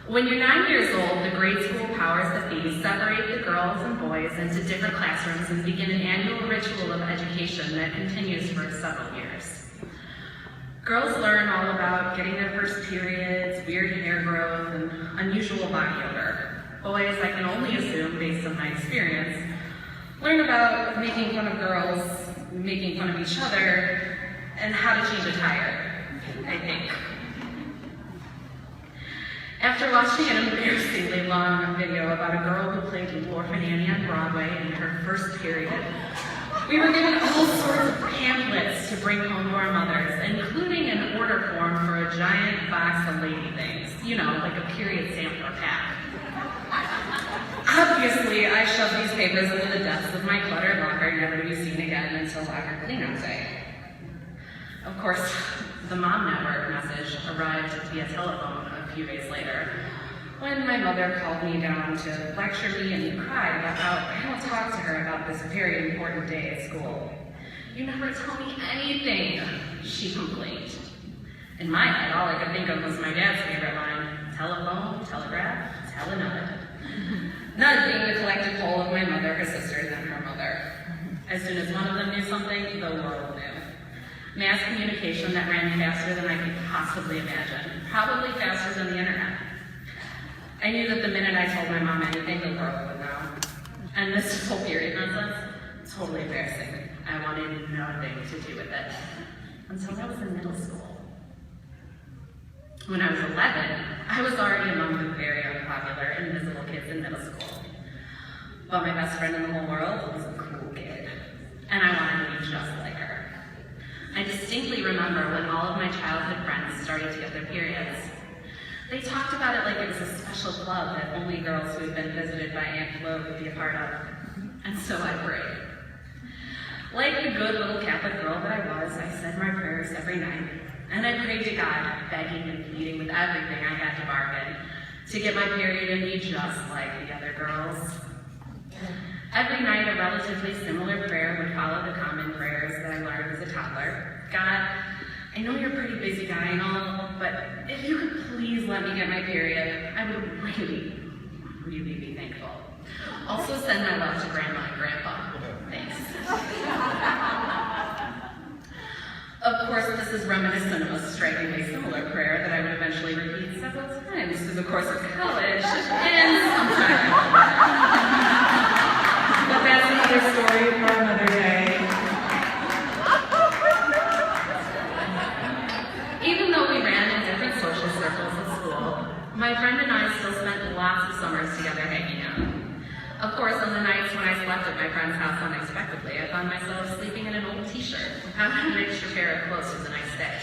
When you're 9 years old, the grade school powers that be separate the girls and boys into different classrooms and begin an annual ritual of education that continues for several years. Girls learn all about getting their first periods, weird hair growth, and unusual body odor. Boys, I can only assume, based on my experience, learn about making fun of girls, making fun of each other, and how to change a tire, I think. After watching an embarrassingly long video about a girl who played Dwarf and Annie on Broadway in her first period, we were given all sorts of pamphlets to bring home to our mothers, including an order form for a giant box of lady things. You know, like a period sampler pack. Obviously, I shoved these papers into the depths of my cluttered locker, never to be seen again until locker cleanup day. Of course, the Mom Network message arrived via telephone a few days later, when my mother called me down to lecture me and cried about how I don't talk to her about this very important day at school. "You never tell me anything," she complained. In my head, all I could think of was my dad's favorite line: telephone, telegraph, telenud. Nud being the collective whole of my mother, her sisters, and her mother. As soon as one of them knew something, the world knew. Mass communication that ran faster than I could possibly imagine, probably faster than the internet. I knew that the minute I told my mom anything, the world would know. And this whole period nonsense, totally embarrassing. I wanted nothing to do with it, until I was in middle school. When I was 11, I was already among the very unpopular, invisible kids in middle school. But my best friend in the whole world was a cool kid, and I wanted to be just like her. I distinctly remember when all of my childhood friends started to get their periods. They talked about it like it was a special club that only girls who had been visited by Aunt Flo could be a part of. And so I prayed. Like the good little Catholic girl that I was, I said my prayers every night. And I prayed to God, begging and pleading with everything I had to bargain, to get my period and be just like the other girls. Every night, a relatively similar prayer would follow the common prayers that I learned as a toddler. God, I know you're a pretty busy guy and all, but if you could please let me get my period, I would really, really be thankful. Also send my love to Grandma and Grandpa. Thanks. Of course, this is reminiscent of a strikingly similar prayer that I would eventually repeat several times through the course of college and sometime. But that's another story for another day. Even though we ran in different social circles at school, my friend and I still spent lots of summers together hanging out. Of course, on the nights when I slept at my friend's house unexpectedly, I found myself sleeping in an old t-shirt, having an extra pair of clothes for the next day.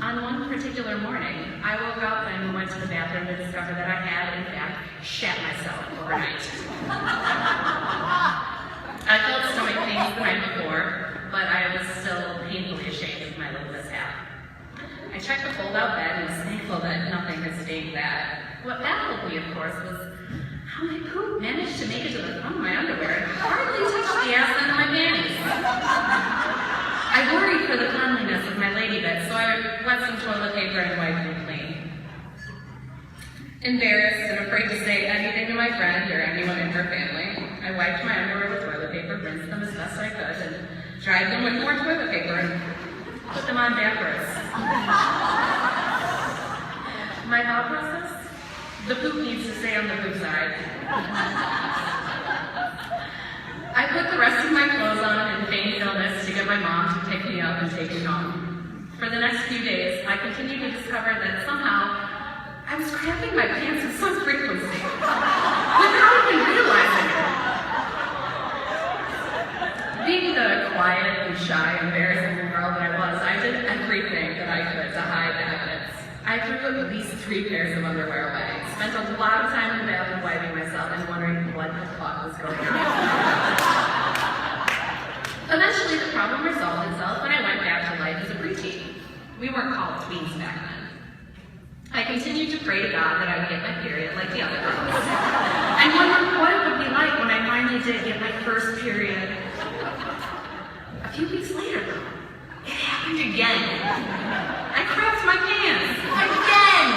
On one particular morning, I woke up and went to the bathroom to discover that I had, in fact, shat myself overnight. I felt stomach pains the night before, but I was still painfully ashamed of my little mishap. I checked the fold-out bed and was thankful that nothing had stained that. What baffled me, of course, was how my poop managed to make it to the front of my underwear and hardly touched the ass end of my panties. I worried for the cleanliness of my lady bed, so I wet some toilet paper and wiped it clean. Embarrassed and afraid to say anything to my friend or anyone in her family, I wiped my underwear with toilet paper, rinsed them as best I could, and dried them with more toilet paper and put them on backwards. My thought process? The poop needs to stay on the poop side. I put the rest of my clothes on in feigned illness to get my mom to pick me up and take me home. For the next few days, I continued to discover that somehow I was crapping my pants with some frequency, without even realizing it. Being the quiet and shy, embarrassing girl that I was, I did everything that I could to hide the evidence. I threw at least 3 pairs of underwear away, spent a lot of time in the bathroom wiping myself and wondering what the fuck was going on. Eventually, the problem resolved itself when I went back to life as a preteen. We weren't called tweens back then. I continued to pray to God that I would get my period like the other girls. I wondered what it would be like when I finally did get my first period. A few weeks later, it happened again. I crapped my pants. Again!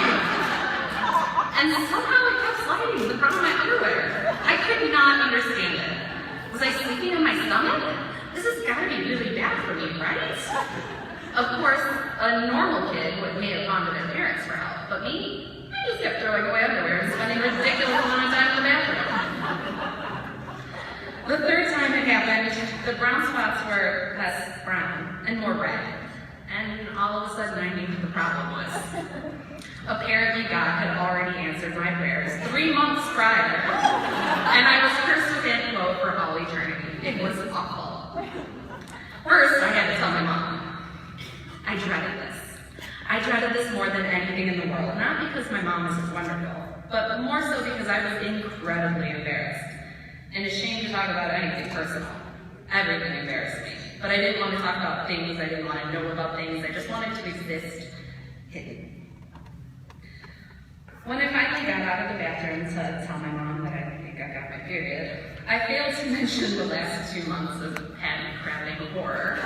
And somehow it kept sliding to the front of my underwear. I could not understand it. Was I sleeping on my stomach? This has got to be really bad for me, right? Of course, a normal kid may have gone to their parents for help, but me, I just kept throwing away underwear and spending a ridiculous amount of time in the bathroom. The third time it happened, the brown spots were less brown and more red. And all of a sudden I knew what the problem was. Apparently God had already answered my prayers 3 months prior, and I was cursed with Aunt Flo for all eternity. It was awful. First, I had to tell my mom. I dreaded this. I dreaded this more than anything in the world, not because my mom was just wonderful, but more so because I was incredibly embarrassed and ashamed to talk about anything personal. Everything embarrassed me. But I didn't want to talk about things, I didn't want to know about things, I just wanted to exist hidden. When I finally got out of the bathroom to tell my mom that I think I got my period, I failed to mention the last 2 months of panic-crabbing horror.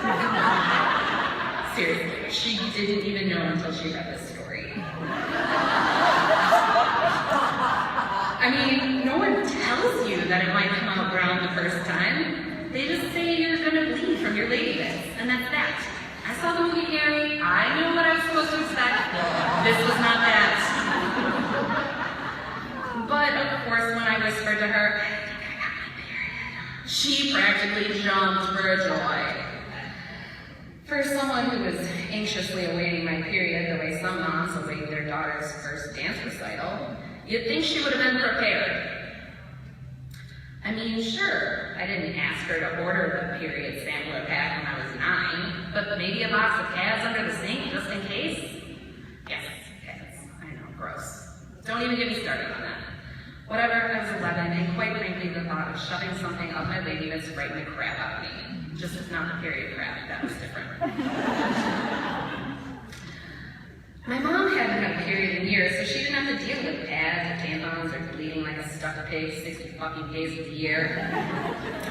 Seriously, she didn't even know until she read this story. I mean, no one tells you that it might come out brown the first time. They just say you're gonna bleed from your lady bits, and that's that. I saw the movie Carrie, I knew what I was supposed to expect. This was not that. But of course, when I whispered to her, I think I got my period, she practically jumped for joy. For someone who was anxiously awaiting my period the way some moms await their daughter's first dance recital, you'd think she would have been prepared. I mean, sure, I didn't ask her to order the period sampler pack when I was 9, but maybe a box of pads under the sink just in case? Yes, pads. I know, gross. Don't even get me started on that. Whatever, I was 11, and quite frankly, the thought of shoving something up my lady bits frightened the crap out of me. Just as not the period crap, that was different. My mom hadn't had a period in years, so she didn't have to deal with pads or tampons or bleeding like a stuck pig 60 fucking days of the year.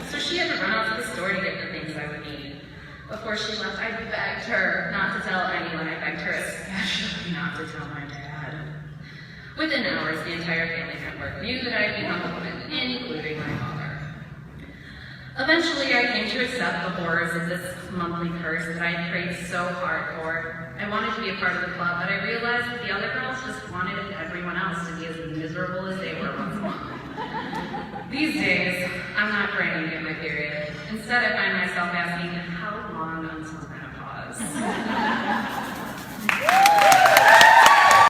So she had to run out to the store to get the things I would need. Before she left, I begged her not to tell anyone. I begged her especially not to tell my dad. Within hours, the entire family network knew that I had become a woman, including my father. Eventually, I came to accept the horrors of this monthly curse that I had prayed so hard for. I wanted to be a part of the club, but I realized that the other girls just wanted everyone else to be as miserable as they were once a month. These days, I'm not praying to get my period. Instead, I find myself asking, how long until menopause?